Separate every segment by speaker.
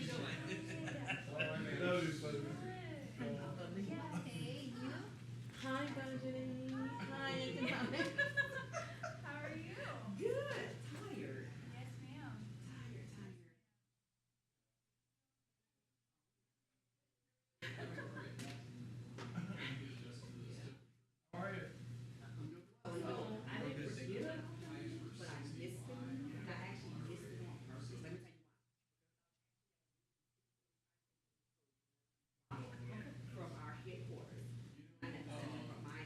Speaker 1: you doing?
Speaker 2: That was funny.
Speaker 3: Hey, you?
Speaker 1: Hi, Benjamin. Hi, Anthony.
Speaker 3: How are you?
Speaker 1: Good. Tired.
Speaker 3: Yes, ma'am.
Speaker 1: Tired, tired.
Speaker 2: How are you?
Speaker 1: I didn't forget about them, but I missed them. And I actually missed them on purpose. Let me tell you why. From our headquarters. I had to send them from my.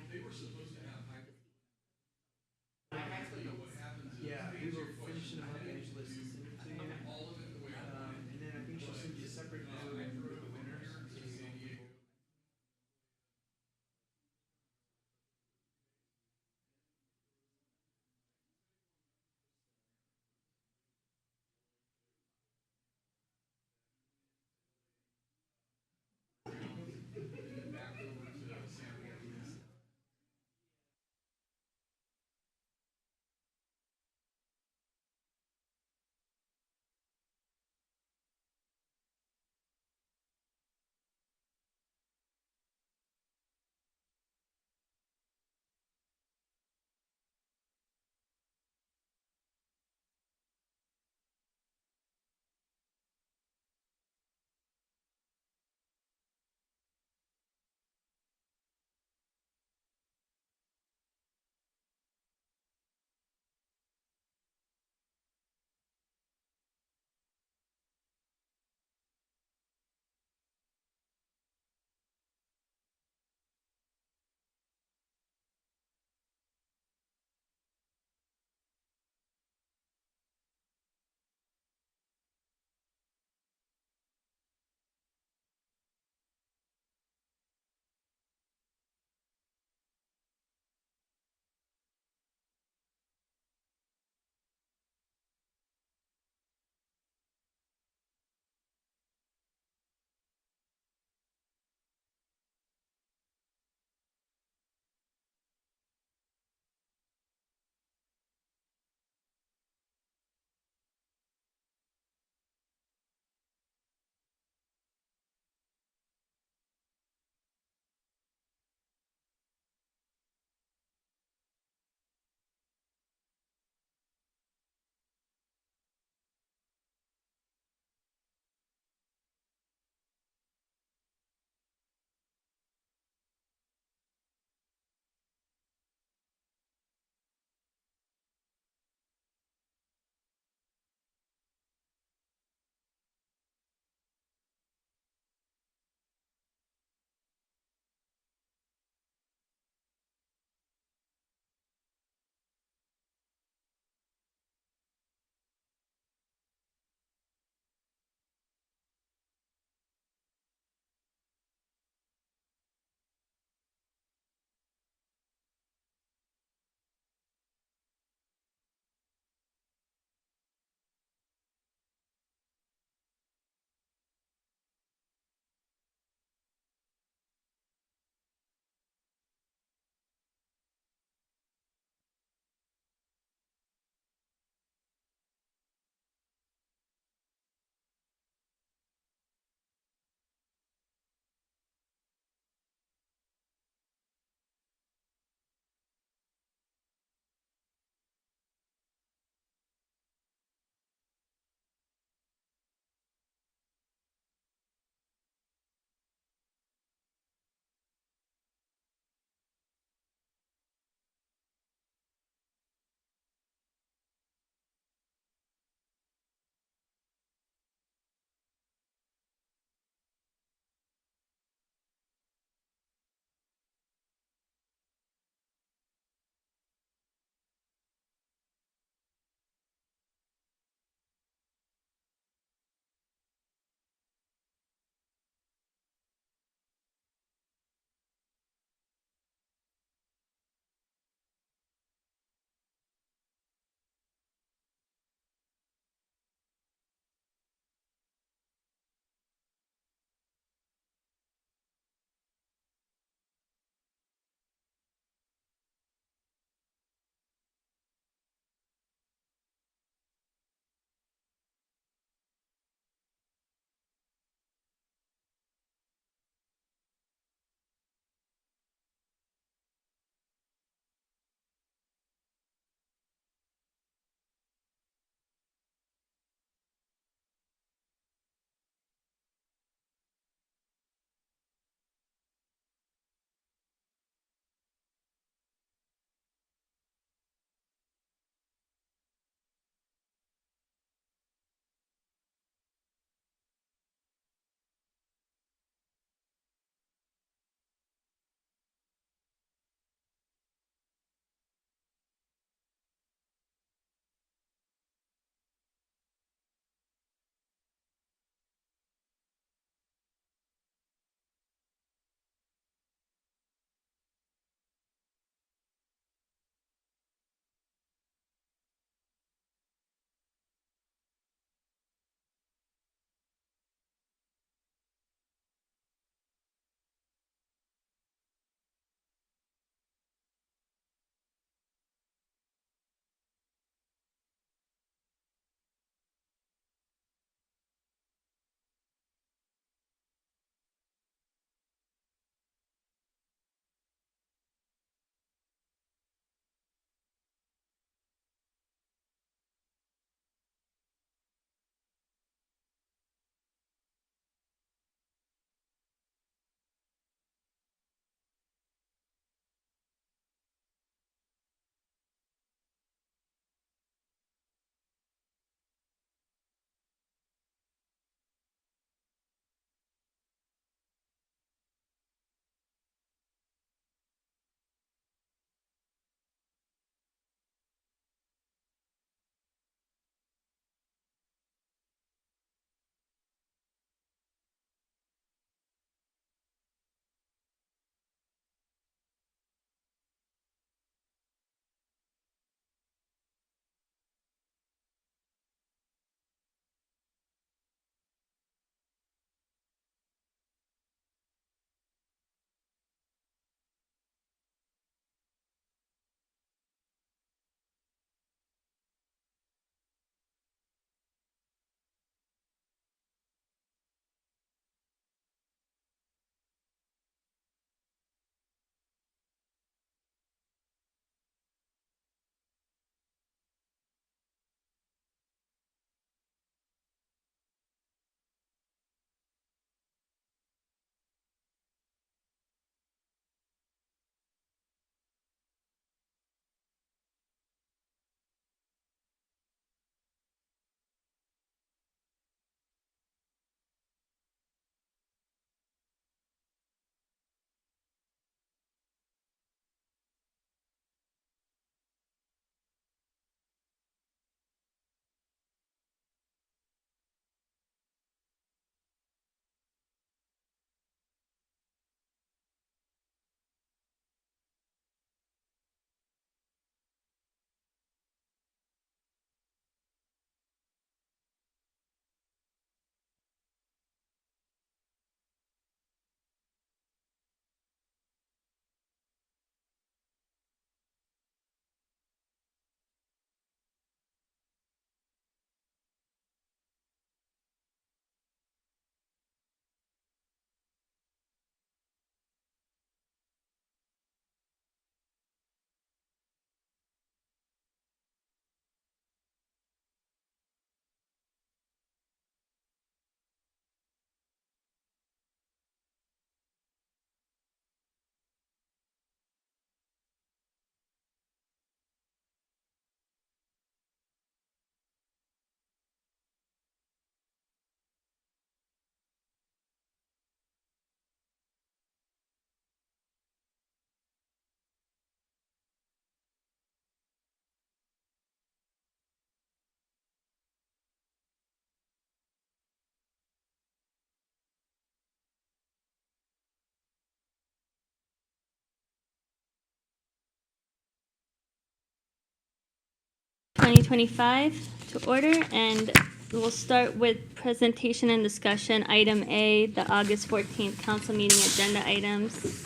Speaker 4: 2025 to order, and we'll start with presentation and discussion. Item A, the August 14th council meeting agenda items.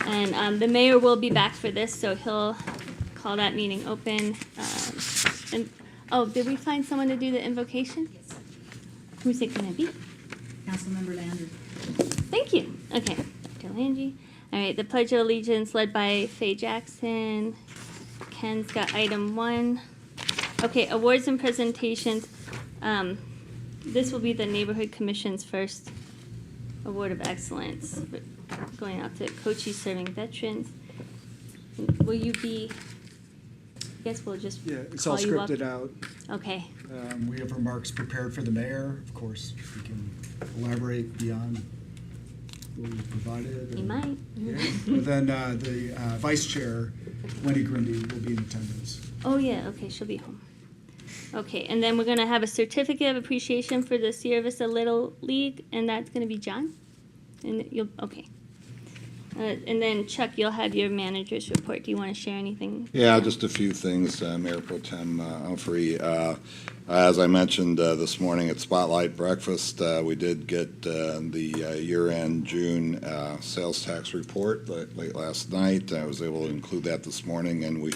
Speaker 4: And the mayor will be back for this, so he'll call that meeting open. And oh, did we find someone to do the invocation?
Speaker 1: Yes.
Speaker 4: Who's it gonna be?
Speaker 1: Councilmember Landry.
Speaker 4: Thank you. Okay, Dr. Lange. All right, the Pledge of Allegiance led by Faye Jackson. Ken's got item 1. Okay, awards and presentations. This will be the Neighborhood Commission's first award of excellence, going out to Cochise Serving Veterans. Will you be, I guess we'll just
Speaker 5: Yeah, it's all
Speaker 4: call you up.
Speaker 5: scripted out.
Speaker 4: Okay,
Speaker 5: We have remarks prepared for the mayor. Of course, we can elaborate beyond what we provided.
Speaker 4: you
Speaker 5: and-
Speaker 4: might.
Speaker 5: Yeah, but then the vice chair, Wendy Grindy, will be in attendance.
Speaker 4: Oh, yeah, okay, she'll be home. Okay, and then we're gonna have a certificate of appreciation for the Sierra Vista Little League, and that's gonna be John? And you'll, okay. And then Chuck, you'll have your manager's report. Do you wanna share anything?
Speaker 6: Yeah, just a few things, Mayor Pro Tem Humphrey. As I mentioned this morning at Spotlight Breakfast, we did get the year-end June sales tax report late last night. I was able to include that this morning, and we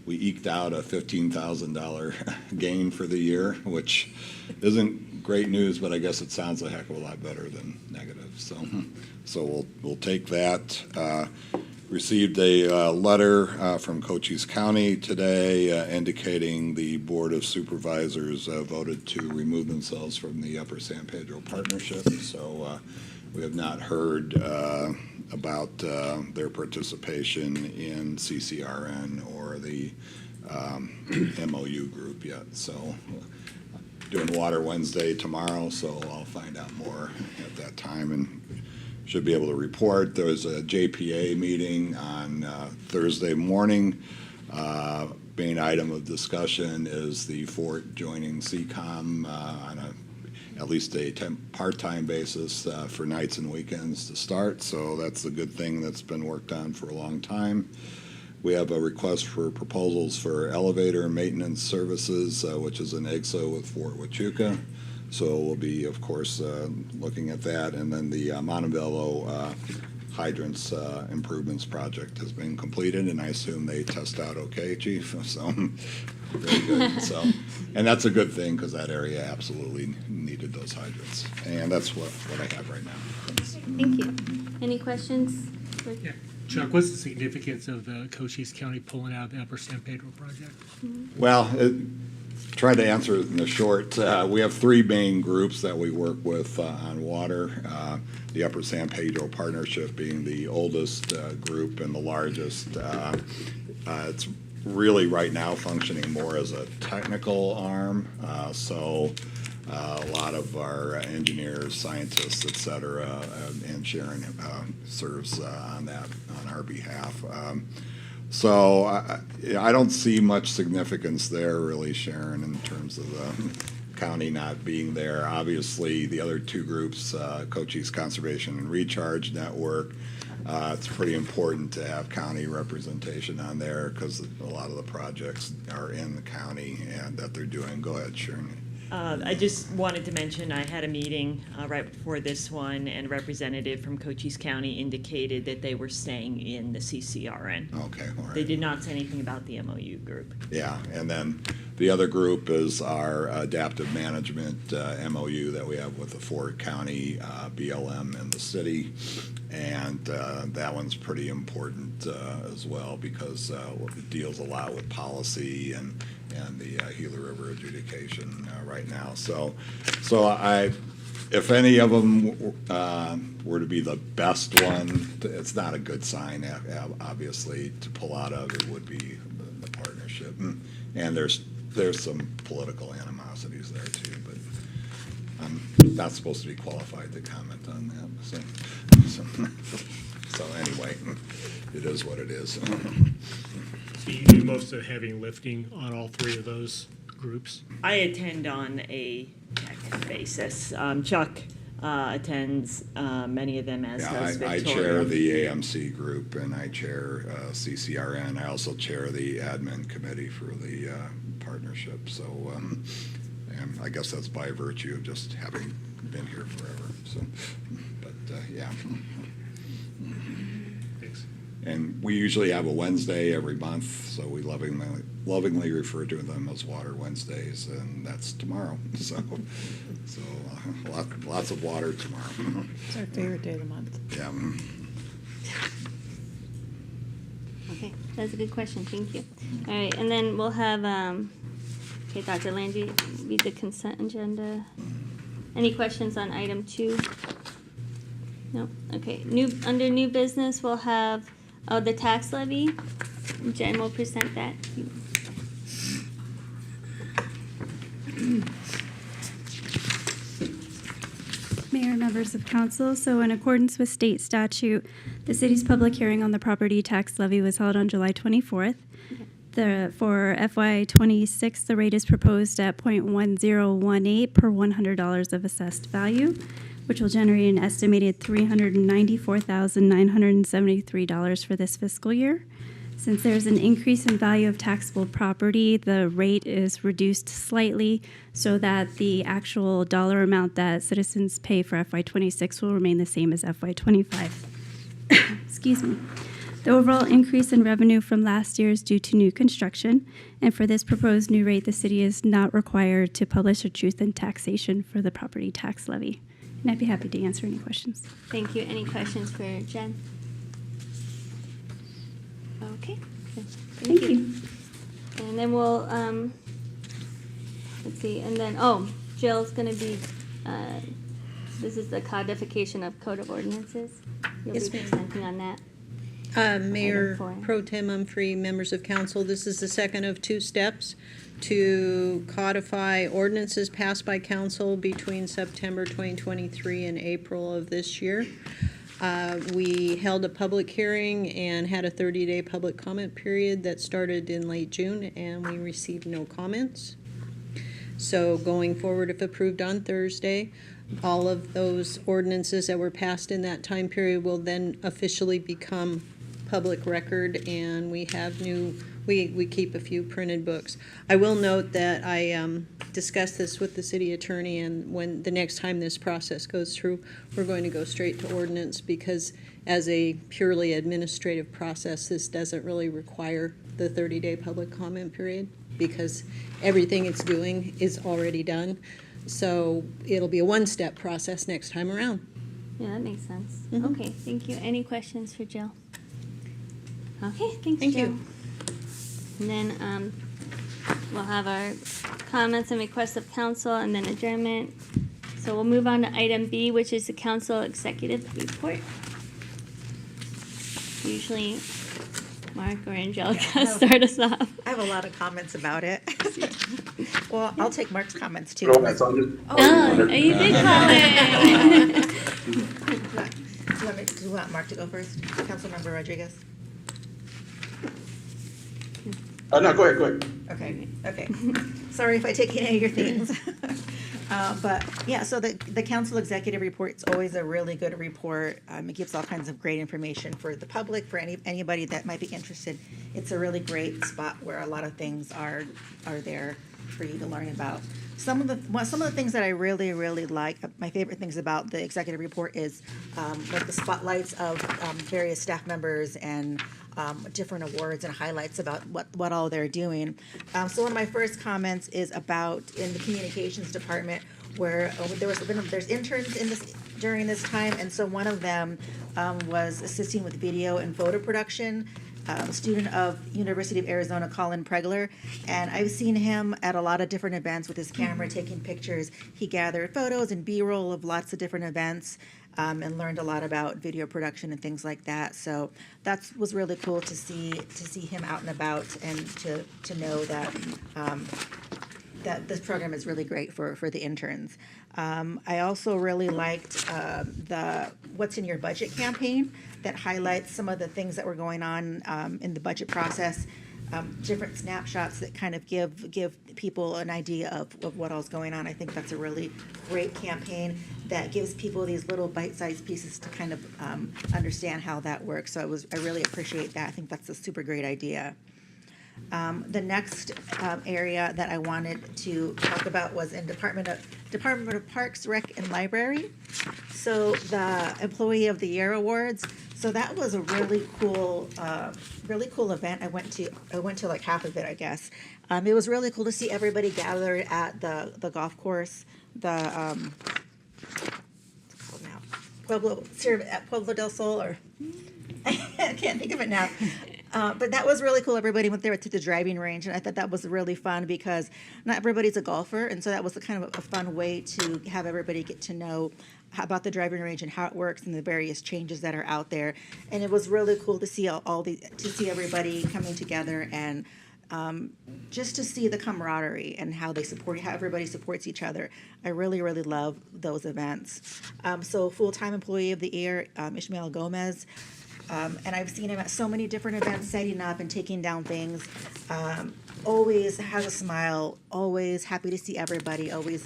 Speaker 6: eked out a $15,000 gain for the year, which isn't great news, but I guess it sounds a heck of a lot better than negative. So we'll take that. Received a letter from Cochise County today indicating the Board of Supervisors voted to remove themselves from the Upper San Pedro Partnership. So we have not heard about their participation in CCRN or the MOU group yet. So doing Water Wednesday tomorrow, so I'll find out more at that time and should be able to report. There was a JPA meeting on Thursday morning. Main item of discussion is the Fort joining CCOM on at least a part-time basis for nights and weekends to start. So that's a good thing that's been worked on for a long time. We have a request for proposals for elevator maintenance services, which is an EXO with Fort Huachuca. So we'll be, of course, looking at that. And then the Montebello hydrants improvements project has been completed, and I assume they test out okay, Chief. So very good. So, and that's a good thing because that area absolutely needed those hydrants. And that's what I have right now. Thanks.
Speaker 4: Thank you. Any questions?
Speaker 2: Yeah. Chuck, what's the significance of the Cochise County pulling out the Upper San Pedro project?
Speaker 6: Well, try to answer it in the short. We have 3 main groups that we work with on water. The Upper San Pedro Partnership being the oldest group and the largest. It's really right now functioning more as a technical arm. So a lot of our engineers, scientists, et cetera, and Sharon serves on that on our behalf. So I don't see much significance there, really, Sharon, in terms of the county not being there. Obviously, the other 2 groups, Cochise Conservation and Recharge Network, it's pretty important to have county representation on there because a lot of the projects are in the county and that they're doing. Go ahead, Sharon.
Speaker 7: I just wanted to mention, I had a meeting right before this one, and a representative from Cochise County indicated that they were staying in the CCRN.
Speaker 6: Okay, all right.
Speaker 7: They did not say anything about the MOU group.
Speaker 6: Yeah, and then the other group is our adaptive management MOU that we have with the Fort County, BLM, and the city. And that one's pretty important as well because it deals a lot with policy and the Gila River adjudication right now. So if any of them were to be the best one, it's not a good sign, obviously, to pull out of. It would be the partnership. And there's some political animosities there too, but I'm not supposed to be qualified to comment on that. So anyway, it is what it is.
Speaker 2: So you do most of the heavy lifting on all 3 of those groups?
Speaker 7: I attend on a tech basis. Chuck attends many of them, as
Speaker 6: Yeah,
Speaker 7: does
Speaker 6: I
Speaker 7: Victoria.
Speaker 6: chair the AMC group and I chair CCRN. I also chair the admin committee for the partnership. So, and I guess that's by virtue of just having been here forever. So, but yeah.
Speaker 2: Thanks.
Speaker 6: And we usually have a Wednesday every month, so we lovingly refer to them as Water Wednesdays, and that's tomorrow. So lots of water tomorrow.
Speaker 8: It's our favorite day of the month.
Speaker 6: Yeah.
Speaker 4: Okay, that's a good question, thank you. All right, and then we'll have, okay, Dr. Landry, read the consent agenda. Any questions on item 2? No, okay, under new business, we'll have, the tax levy. Jen will present that.
Speaker 9: Mayor and members of council, so in accordance with state statute, the city's public hearing on the property tax levy was held on July 24th. For FY '26, the rate is proposed at .1018 per $100 of assessed value, which will generate an estimated $394,973 for this fiscal year. Since there's an increase in value of taxable property, the rate is reduced slightly so that the actual dollar amount that citizens pay for FY '26 will remain the same as FY '25. Excuse me. The overall increase in revenue from last year is due to new construction, and for this proposed new rate, the city is not required to publish a truth in taxation for the property tax levy. And I'd be happy to answer any questions.
Speaker 4: Thank you. Any questions for Jen? Okay, good.
Speaker 9: Thank you.
Speaker 4: And then we'll, let's see, and then, Jill's gonna be, this is the codification of Code of Ordinances. You'll
Speaker 8: Yes,
Speaker 4: be
Speaker 8: ma'am.
Speaker 9: presenting
Speaker 4: on that.
Speaker 8: Mayor
Speaker 4: Item 4.
Speaker 8: Pro Tem Humphrey, members of council, this is the second of 2 steps to codify ordinances passed by council between September 2023 and April of this year. We held a public hearing and had a 30-day public comment period that started in late June, and we received no comments. So going forward, if approved on Thursday, all of those ordinances that were passed in that time period will then officially become public record, and we have we keep a few printed books. I will note that I discussed this with the city attorney, and when the next time this process goes through, we're going to go straight to ordinance, because as a purely administrative process, this doesn't really require the 30-day public comment period, because everything it's doing is already done. So it'll be a one-step process next time around.
Speaker 4: Yeah, that makes sense.
Speaker 8: Mhm.
Speaker 4: Okay, thank you. Any questions for Jill? Okay, thanks,
Speaker 8: Thank
Speaker 4: Jill.
Speaker 8: you.
Speaker 4: And then we'll have our comments and requests of council and then adjournment. So we'll move on to item B, which is the council executive report. Usually Mark or Angelica start us off.
Speaker 1: I have a lot of comments about it. Well, I'll take Mark's comments too.
Speaker 4: Oh, you did comment.
Speaker 1: Do you want Mark to go first? Councilmember Rodriguez?
Speaker 10: No, go ahead.
Speaker 1: Okay. Sorry if I take any of your things. But yeah, so the council executive report is always a really good report. It gives all kinds of great information for the public, for anybody that might be interested. It's a really great spot where a lot of things are there for you to learn about. Some of the things that I really like, my favorite things about the executive report is like the spotlights of various staff members and different awards and highlights about what all they're doing. So one of my first comments is about in the communications department, where there's interns in this during this time, and so one of them was assisting with video and photo production. A student of University of Arizona, Colin Pregler, and I've seen him at a lot of different events with his camera taking pictures. He gathered photos and B-roll of lots of different events, and learned a lot about video production and things like that. So that was really cool to see him out and about, and to know that that this program is really great for the interns. I also really liked the What's in Your Budget campaign that highlights some of the things that were going on in the budget process, different snapshots that kind of give people an idea of what all's going on. I think that's a really great campaign that gives people these little bite-sized pieces to kind of understand how that works. So I really appreciate that. I think that's a super great idea. The next area that I wanted to talk about was in Department of Parks, Rec, and Library. So the Employee of the Year Awards. So that was a really cool event. I went to like half of it, I guess. It was really cool to see everybody gathered at the golf course, what's it called now? Pueblo del Sol, or I can't think of it now. But that was really cool. Everybody went there to the driving range, and I thought that was really fun because not everybody's a golfer, and so that was a kind of a fun way to have everybody get to know about the driving range and how it works and the various changes that are out there. And it was really cool to see to see everybody coming together and just to see the camaraderie and how everybody supports each other. I really, really love those events. So full-time employee of the year, Ishmael Gomez. And I've seen him at so many different events, setting up and taking down things. Always has a smile, always happy to see everybody, always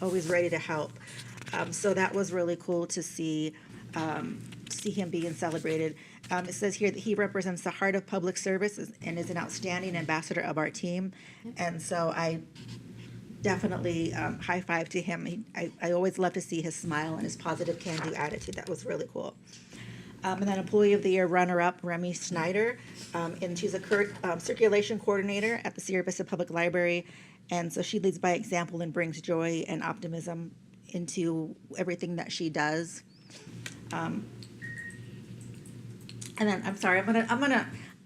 Speaker 1: ready to help. So that was really cool to see him being celebrated. It says here that he represents the heart of public service and is an outstanding ambassador of our team. And so I definitely high five to him. I always love to see his smile and his positive can-do attitude. That was really cool. And then Employee of the Year runner-up, Remy Snyder, and she's a circulation coordinator at the Sierra Vista Public Library, and so she leads by example and brings joy and optimism into everything that she does. And then I'm sorry,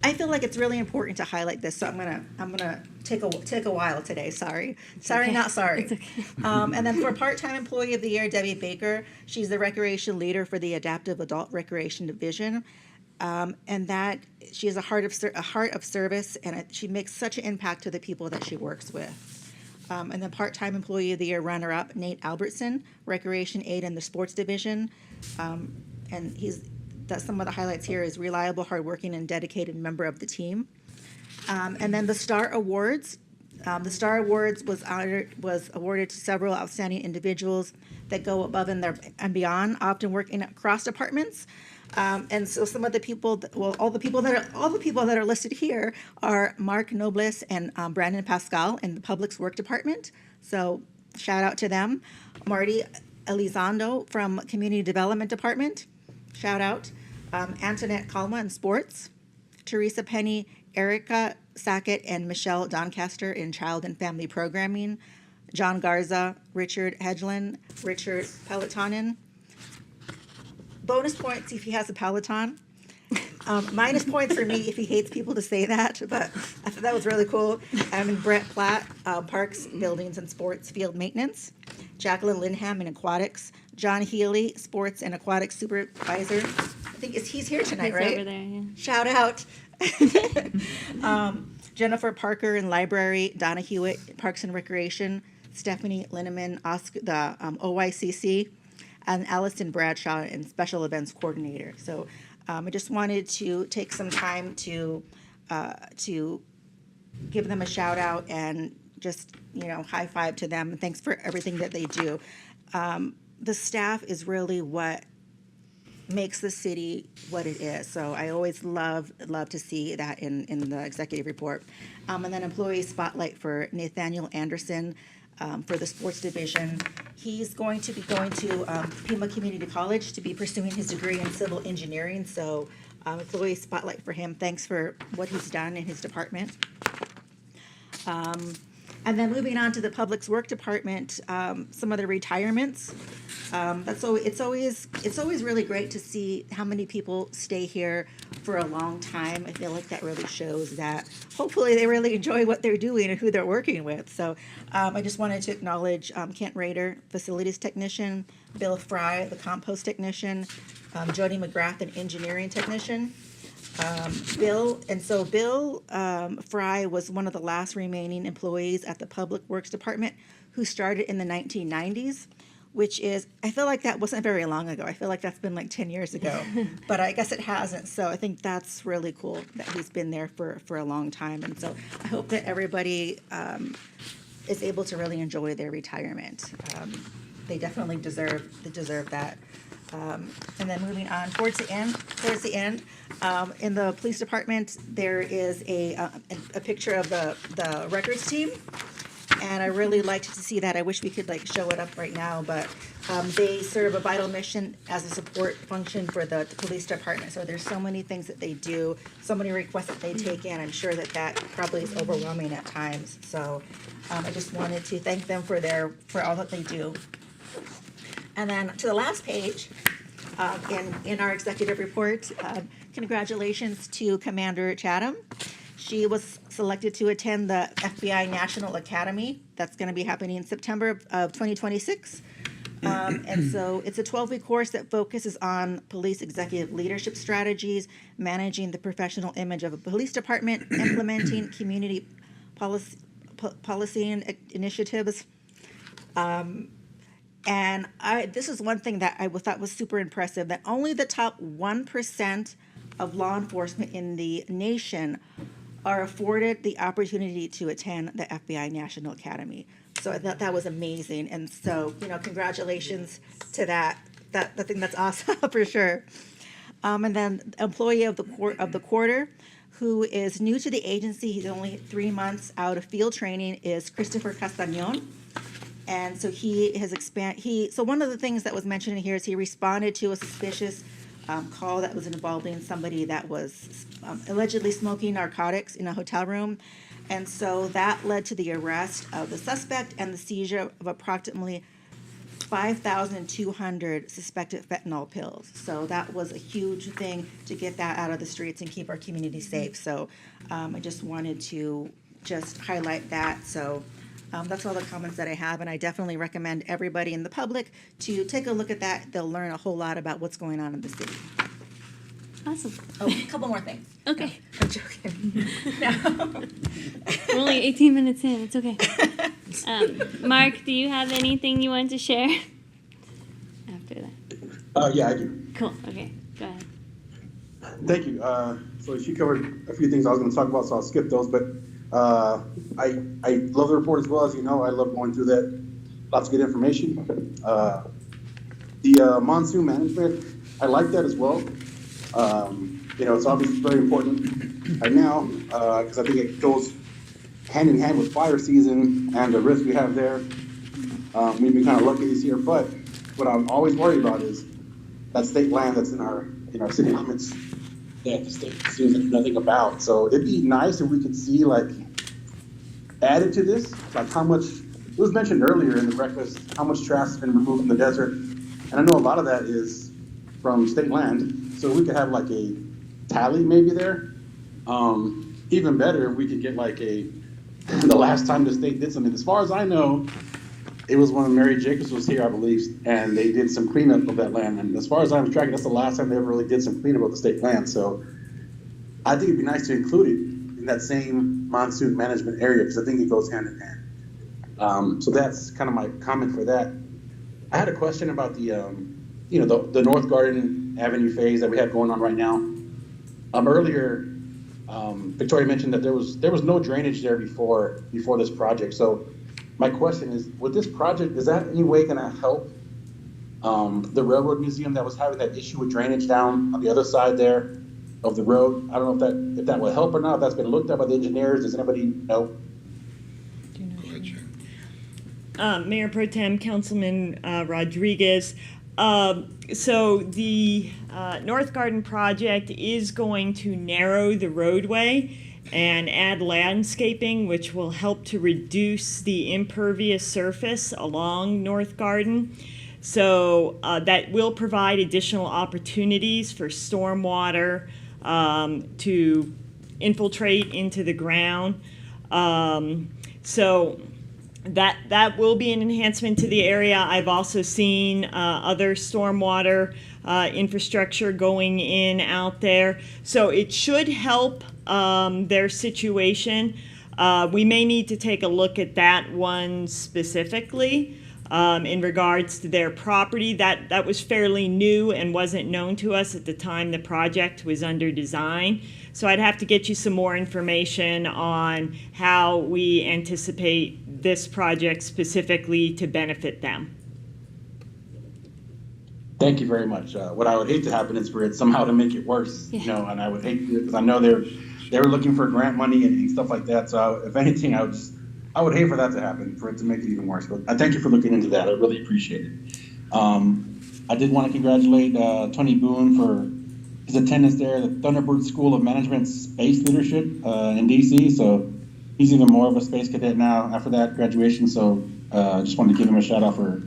Speaker 1: I feel like it's really important to highlight this, so I'm gonna take a while today. Sorry,
Speaker 4: okay.
Speaker 1: not sorry.
Speaker 4: It's okay.
Speaker 1: And then for part-time employee of the year, Debbie Baker. She's the recreation leader for the Adaptive Adult Recreation Division, and that she has a heart of service, and she makes such an impact to the people that she works with. And then part-time employee of the year runner-up, Nate Albertson, recreation aide in the sports division, and that's some of the highlights here is reliable, hardworking, and dedicated member of the team. And then the Star Awards. The Star Awards was awarded to several outstanding individuals that go above and beyond, often working across departments. And so some of the people, all the people that are listed here are Mark Nobles and Brandon Pascal in the Public Works Department. So shout out to them. Marty Elizondo from Community Development Department. Shout out. Antoinette Kalma in sports. Teresa Penny, Erica Sackett, and Michelle Doncaster in child and family programming. John Garza, Richard Hedlund, Richard Pelotonin. Bonus points if he has a Peloton. Minus points for me if he hates people to say that, but I thought that was really cool. And Brett Platt, Parks, Buildings, and Sports Field Maintenance. Jacqueline Lindham in Aquatics. John Healy, Sports and Aquatics Supervisor. I think he's here tonight,
Speaker 4: He's
Speaker 1: right?
Speaker 4: over there, yeah.
Speaker 1: Shout out. Jennifer Parker in Library. Donna Hewitt, Parks and Recreation. Stephanie Linneman, the OICC. And Allison Bradshaw in Special Events Coordinator. So I just wanted to take some time to give them a shout out and just, high five to them. And thanks for everything that they do. The staff is really what makes the city what it is. So I always love to see that in the executive report. And then employee spotlight for Nathaniel Anderson for the sports division. He's going to be going to Pima Community College to be pursuing his degree in civil engineering. So employee spotlight for him. Thanks for what he's done in his department. And then moving on to the Public Works Department, some of the retirements. It's always really great to see how many people stay here for a long time. I feel like that really shows that hopefully they really enjoy what they're doing and who they're working with. So I just wanted to acknowledge Kent Rader, facilities technician, Bill Fry, the compost technician, Jody McGrath, an engineering technician. Bill Fry was one of the last remaining employees at the Public Works Department who started in the 1990s, which is, I feel like that wasn't very long ago. I feel like that's been like 10 years ago, but I guess it hasn't. So I think that's really cool that he's been there for a long time. And so I hope that everybody is able to really enjoy their retirement. They definitely deserve that. And then moving on towards the end, In the police department, there is a picture of the records team. And I really liked to see that. I wish we could like show it up right now, but they serve a vital mission as a support function for the police department. So there's so many things that they do, so many requests that they take in. I'm sure that that probably is overwhelming at times. So I just wanted to thank them for all that they do. And then to the last page, in our executive report, congratulations to Commander Chatham. She was selected to attend the FBI National Academy. That's going to be happening in September of 2026. And so it's a 12-week course that focuses on police executive leadership strategies, managing the professional image of a police department, implementing community policy and initiatives. And this is one thing that I thought was super impressive, that only the top 1% of law enforcement in the nation are afforded the opportunity to attend the FBI National Academy. So I thought that was amazing. And so, congratulations to that. I think that's awesome for sure. And then employee of the quarter, who is new to the agency, he's only 3 months out of field training, is Christopher Castañon. And so he has so one of the things that was mentioned in here is he responded to a suspicious call that was involving somebody that was allegedly smoking narcotics in a hotel room. And so that led to the arrest of the suspect and the seizure of approximately 5,200 suspected fentanyl pills. So that was a huge thing to get that out of the streets and keep our community safe. So I just wanted to just highlight that. So that's all the comments that I have, and I definitely recommend everybody in the public to take a look at that. They'll learn a whole lot about what's going on in the city.
Speaker 4: Awesome.
Speaker 1: Oh, a couple more things.
Speaker 4: Okay.
Speaker 1: I'm joking. No.
Speaker 4: We're only 18 minutes in. It's okay. Mark, do you have anything you want to share after that?
Speaker 10: Yeah, I do.
Speaker 4: Cool. Okay. Go ahead.
Speaker 10: Thank you. So she covered a few things I was going to talk about, so I'll skip those. But I love the report as well. As you know, I love going through that. Lots of good information. The monsoon management, I like that as well. It's obviously very important right now because I think it goes hand in hand with fire season and the risk we have there. We've been kind of lucky this year, but what I'm always worried about is that state land that's in our city limits that the state seems like nothing about. So it'd be nice if we could see added to this, how much, it was mentioned earlier in the breakfast, how much trash has been removed from the desert. And I know a lot of that is from state land. So we could have a tally maybe there. Even better if we could get the last time the state did something. As far as I know, it was when Mary Jacobs was here, I believe, and they did some cleanup of that land. And as far as I'm tracking, that's the last time they ever really did some cleanup of the state land. So I think it'd be nice to include it in that same monsoon management area because I think it goes hand in hand. So that's kind of my comment for that. I had a question about the North Garden Avenue phase that we have going on right now. Earlier, Victoria mentioned that there was no drainage there before this project. So my question is, with this project, is that any way going to help the Railroad Museum that was having that issue with drainage down on the other side there of the road? I don't know if that will help or not. If that's been looked at by the engineers. Does anybody know?
Speaker 7: Mayor Pro Tem, Councilman Rodriguez. So the North Garden project is going to narrow the roadway and add landscaping, which will help to reduce the impervious surface along North Garden. So that will provide additional opportunities for stormwater to infiltrate into the ground. So that will be an enhancement to the area. I've also seen other stormwater infrastructure going in out there. So it should help their situation. We may need to take a look at that one specifically in regards to their property. That was fairly new and wasn't known to us at the time the project was under design. So I'd have to get you some more information on how we anticipate this project specifically to benefit them.
Speaker 10: Thank you very much. What I would hate to happen is for it somehow to make it worse, you know, and I would hate to, because I know they were looking for grant money and stuff like that. So if anything, I would hate for that to happen, for it to make it even worse. But I thank you for looking into that. I really appreciate it. I did want to congratulate Tony Boone for his attendance there at the Thunderbird School of Management Space Leadership in DC. So he's even more of a space cadet now after that graduation. So I just wanted to give him a shout out for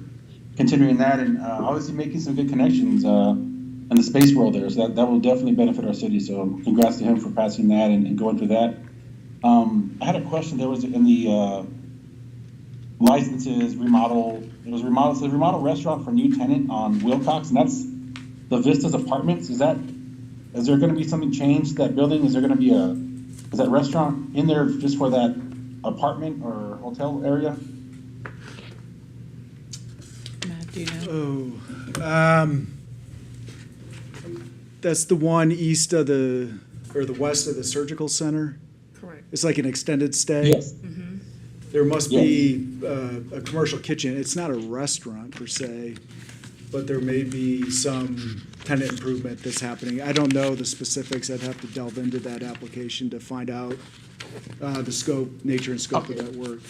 Speaker 10: continuing that and obviously making some good connections in the space world there. So that will definitely benefit our city. So congrats to him for passing that and going through that. I had a question. There was in the licenses remodel. It was remodeled. So the remodel restaurant for new tenant on Wilcox, and that's the Vistas Apartments. Is there going to be something changed to that building? Is there going to be is that restaurant in there just for that apartment or hotel area?
Speaker 1: Matt, do you know?
Speaker 5: That's the one east of the west of the surgical center.
Speaker 1: Correct.
Speaker 5: It's like an extended stay.
Speaker 10: Yes.
Speaker 5: There must be a commercial kitchen. It's not a restaurant per se, but there may be some tenant improvement that's happening. I don't know the specifics. I'd have to delve into that application to find out the scope, nature and scope of that work.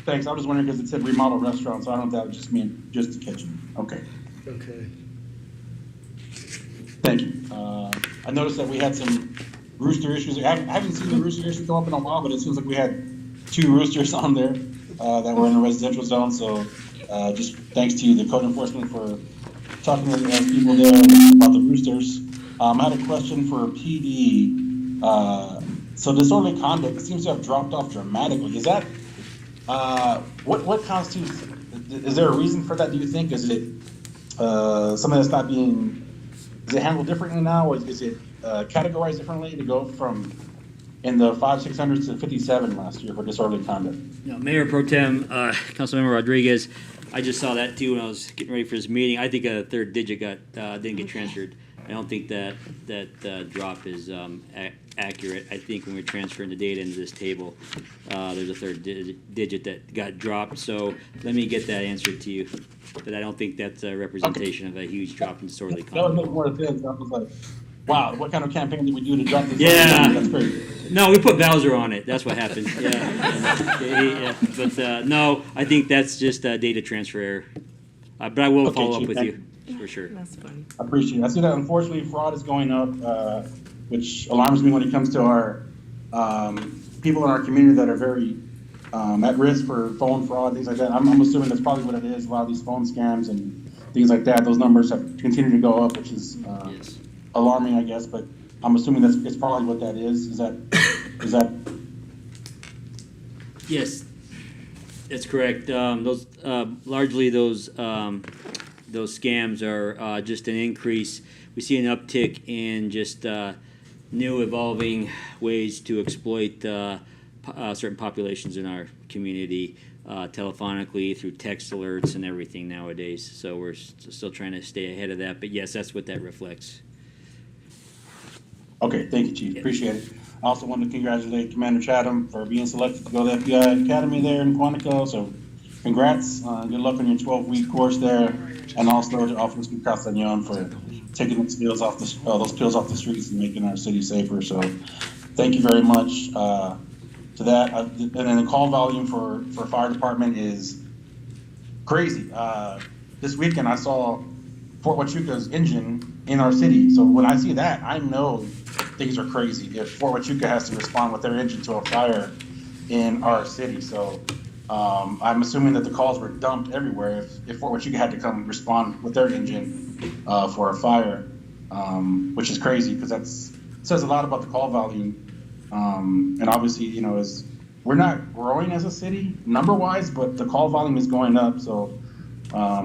Speaker 10: Thanks. I was just wondering because it said remodel restaurant, so I don't know if that would just mean just the kitchen. Okay.
Speaker 5: Okay.
Speaker 10: Thank you. I noticed that we had some rooster issues. I haven't seen the rooster issue come up in a while, but it seems like we had 2 roosters on there that were in the residential zone. So just thanks to the code enforcement for talking to the people there about the roosters. I had a question for PD. So disorderly conduct seems to have dropped off dramatically. Is that what constitutes? Is there a reason for that? Do you think? Is it something that's not being? Is it handled differently now, or is it categorized differently to go from in the 500-600s to 57 last year for disorderly conduct?
Speaker 11: You know, Mayor Pro Tem, Councilmember Rodriguez, I just saw that too when I was getting ready for this meeting. I think a third digit didn't get transferred. I don't think that drop is accurate. I think when we're transferring the data into this table, there's a third digit that got dropped. So let me get that answered to you. But I don't think that's a representation of a huge drop in disorderly
Speaker 10: That would make
Speaker 11: conduct.
Speaker 10: more sense. I was like, wow, what kind of campaign did we do to drop this?
Speaker 11: Yeah.
Speaker 10: That's great.
Speaker 11: No, we put Bowser on it. That's what happened. Yeah. But no, I think that's just a data transfer error. But I will
Speaker 10: Okay,
Speaker 11: follow up
Speaker 10: Chief,
Speaker 11: with
Speaker 10: thank
Speaker 11: you for sure.
Speaker 1: That's funny.
Speaker 10: I appreciate it. I see that unfortunately fraud is going up, which alarms me when it comes to our people in our community that are very at risk for phone fraud, things like that. I'm assuming that's probably what it is. A lot of these phone scams and things like that. Those numbers have continued to go up, which is
Speaker 11: Yes.
Speaker 10: alarming, I guess. But I'm assuming it's probably what that is. Is that?
Speaker 11: Yes, that's correct. Those largely those scams are just an increase. We see an uptick in just new evolving ways to exploit certain populations in our community telephonically through text alerts and everything nowadays. So we're still trying to stay ahead of that. But yes, that's what that reflects.
Speaker 10: Okay, thank you, Chief. Appreciate it. I also want to congratulate Commander Chatham for being selected to go to the FBI Academy there in Quantico. So congrats. Good luck on your 12-week course there. And also to Officer Castañon for taking those pills off the streets and making our city safer. So thank you very much to that. And then the call volume for fire department is crazy. This weekend I saw Fort Huachuca's engine in our city. So when I see that, I know things are crazy if Fort Huachuca has to respond with their engine to a fire in our city. So I'm assuming that the calls were dumped everywhere if Fort Huachuca had to come respond with their engine for a fire, which is crazy because that says a lot about the call volume. And obviously, you know, we're not growing as a city number-wise, but the call volume is going up. So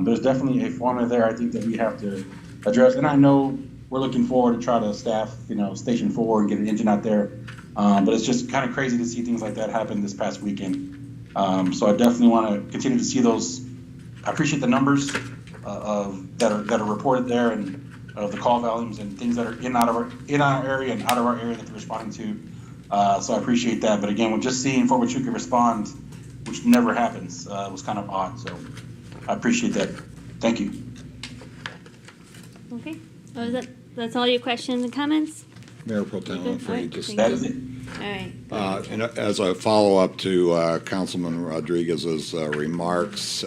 Speaker 10: there's definitely a formula there I think that we have to address. And I know we're looking forward to try to staff, you know, Station 4 and get an engine out there. But it's just kind of crazy to see things like that happen this past weekend. So I definitely want to continue to see those. I appreciate the numbers that are reported there and of the call volumes and things that are in our area and out of our area that they're responding to. So I appreciate that. But again, we're just seeing Fort Huachuca respond, which never happens, was kind of odd. So I appreciate that. Thank you.
Speaker 4: Okay, oh, that's all your questions and comments?
Speaker 6: Mayor Pro Tem
Speaker 4: Good.
Speaker 6: Humphrey,
Speaker 4: Alright,
Speaker 6: just
Speaker 4: thank
Speaker 10: That is
Speaker 4: you.
Speaker 10: it.
Speaker 4: All right.
Speaker 6: And as a follow-up to Councilman Rodriguez's remarks,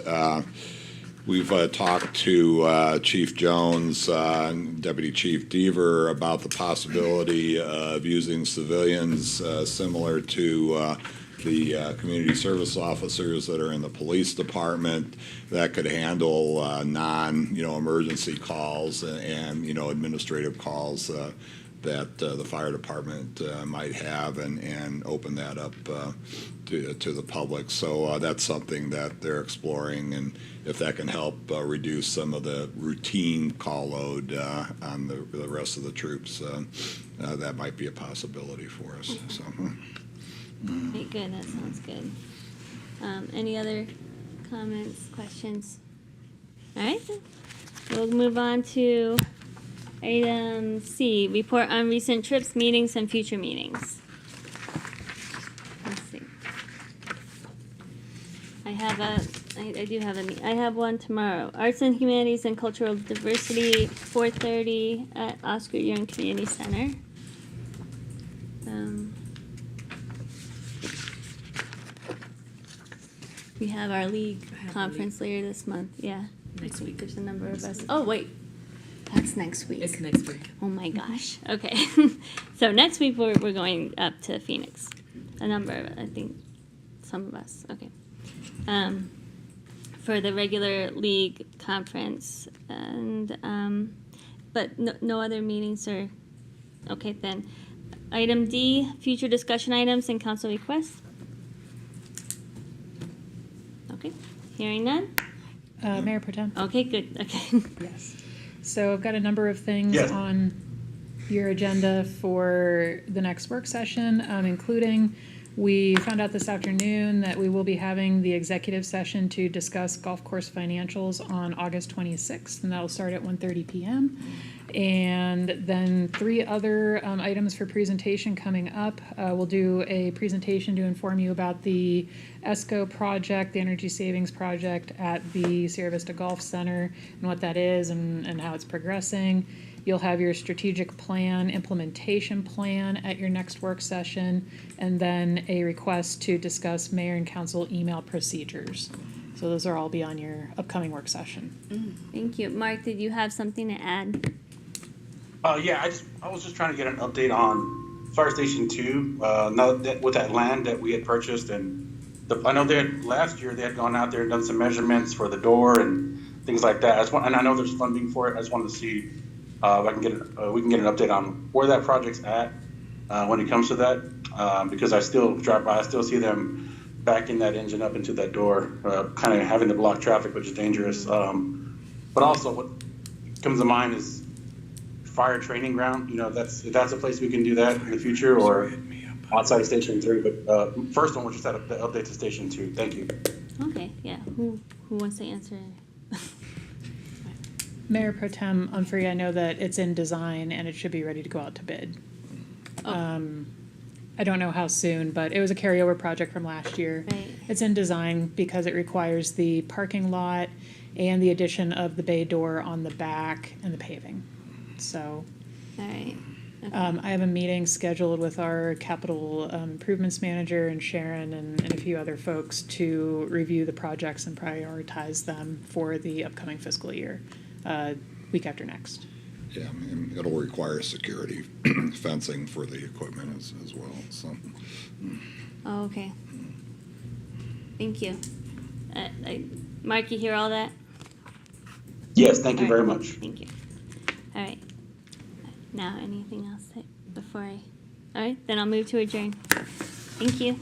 Speaker 6: we've talked to Chief Jones and Deputy Chief Deaver about the possibility of using civilians similar to the community service officers that are in the police department that could handle emergency calls and administrative calls that the fire department might have, and open that up to the public. So that's something that they're exploring, and if that can help reduce some of the routine call load on the rest of the troops, that might be a possibility for us. So.
Speaker 4: Okay, good, that sounds good. Any other comments, questions? All right, we'll move on to item C, report on recent trips, meetings, and future meetings. Let's see. I do have I have one tomorrow. Arts and Humanities and Cultural Diversity, 4:30 at Oscar Young Community Center. We have our league conference later this month, yeah.
Speaker 12: Next week.
Speaker 4: There's a number of us. Oh, wait, that's next week.
Speaker 12: It's next week.
Speaker 4: Oh my gosh, okay. So next week, we're going up to Phoenix. A number of, I think, some of us, okay. For the regular league conference, and, but no other meetings or, okay then. Item D, future discussion items and council requests. Okay, hearing none?
Speaker 13: Mayor Pro Tem?
Speaker 4: Okay, good, okay.
Speaker 13: Yes. So I've got a number of things
Speaker 10: Yes.
Speaker 13: on your agenda for the next work session, including we found out this afternoon that we will be having the executive session to discuss golf course financials on August 26th, and that'll start at 1:30 p.m. And then 3 other items for presentation coming up. We'll do a presentation to inform you about the ESCO project, the energy savings project at the Sierra Vista Golf Center, and what that is and how it's progressing. You'll have your strategic plan, implementation plan at your next work session, and then a request to discuss mayor and council email procedures. So those are all be on your upcoming work session.
Speaker 4: Thank you. Mark, did you have something to add?
Speaker 10: Yeah, I was just trying to get an update on Fire Station 2, now that with that land that we had purchased, and I know last year they had gone out there and done some measurements for the door and things like that. And I know there's funding for it. I just wanted to see if I can we can get an update on where that project's at when it comes to that, because I still drive by, I still see them backing that engine up into that door, kind of having to block traffic, which is dangerous. But also what comes to mind is fire training ground. If that's a place we can do that in the future, or outside Station 3. But first one, we're just at the update to Station 2. Thank you.
Speaker 4: Okay, yeah. Who wants to answer?
Speaker 13: Mayor Pro Tem Humphrey, I know that it's in design and it should be ready to go out to bid. I don't know how soon, but it was a carryover project from last year.
Speaker 4: Right.
Speaker 13: It's in design because it requires the parking lot and the addition of the bay door on the back and the paving. So
Speaker 4: All right. Okay.
Speaker 13: I have a meeting scheduled with our capital improvements manager and Sharon and a few other folks to review the projects and prioritize them for the upcoming fiscal year, week after next.
Speaker 6: Yeah, and it'll require security fencing for the equipment as well, so.
Speaker 4: Oh, okay. Thank you. Mark, you hear all that?
Speaker 10: Yes, thank you
Speaker 4: All
Speaker 10: very
Speaker 4: right.
Speaker 10: much.
Speaker 4: Thank you. All right. Now, anything else before I? All right, then I'll move to adjourn. Thank you.